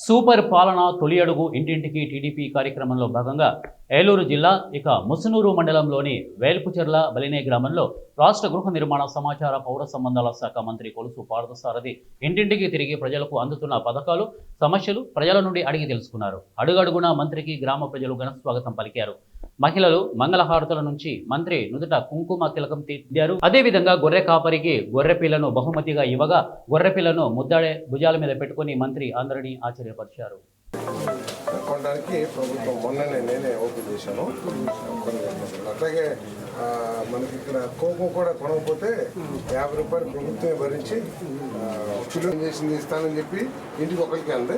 Super పాలన తొలి అడుగు ఇంటింటికి టీడీపీ కార్యక్రమంలో భాగంగా ఏలూరు జిల్లా ముసునూరు మండలంలోని వేల్పుచెర్ల బలినే గ్రామంలో రాష్ట్ర గృహ నిర్మాణ సమాచార పౌర సంబంధాల శాఖ మంత్రి కొలుసు పార్థసారథి ఇంటింటికి తిరిగి ప్రజలకు అందుతున్న పథకాలు సమస్యలు ప్రజల నుండి అడిగి తెలుసుకున్నారు. అడుగడుగునా మంత్రికి గ్రామ ప్రజలు ఘన స్వాగతం పలికారు. మహిళలు మంగళహారతుల నుంచి మంత్రి నుదుట కుంకుమ తిలకం తీర్చారు. అదేవిధంగా గొర్రె కాపరికి గొర్రె పిల్లను బహుమతిగా ఇవ్వగా గొర్రె పిల్లను ముద్దాడే భుజాల మీద పెట్టుకుని మంత్రి అందరినీ ఆశ్చర్యపరిచారు. కొనడానికి ప్రభుత్వం మొన్ననే నేనే ఓపెన్ చేశాను. అట్లాగే మనకి ఇక్కడ కోకో కూడా కొనకపోతే 50 రూపాయలు ప్రభుత్వమే భరించి పిల్లలు చేసింది ఇస్తానని చెప్పి ఇంటికి ఒకరికి అంది.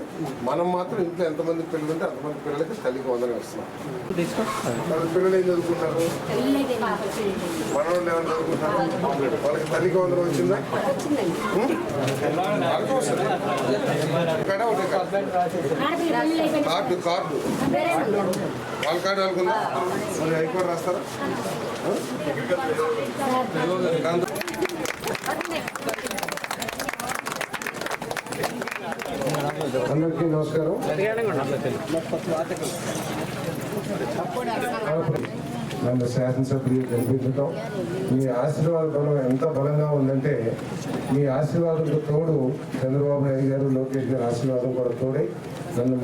మనం మాత్రం ఇంట్లో ఎంతమంది పిల్లలు ఉంటే అంతమంది పిల్లలకి తల్లికి వందనం ఇస్తున్నాం. పిల్లలు ఏం చదువుకుంటారు, మనవాళ్ళు ఏమైనా చదువుకుంటారు, వాళ్ళకి తల్లికి వందనం వచ్చిందా? కార్డు కార్డు వాళ్ళ కార్డు అనుకుందా మరి హైకోర్టు రాస్తారా? అందరికీ నమస్కారం. నన్ను శాసనసభ్యులు గెలిపించడం మీ ఆశీర్వాద బలం ఎంత బలంగా ఉందంటే మీ ఆశీర్వాదంతో తోడు చంద్రబాబు నాయుడు గారు, లోకేష్ గారు ఆశీర్వాదం కూడా తోడై నన్ను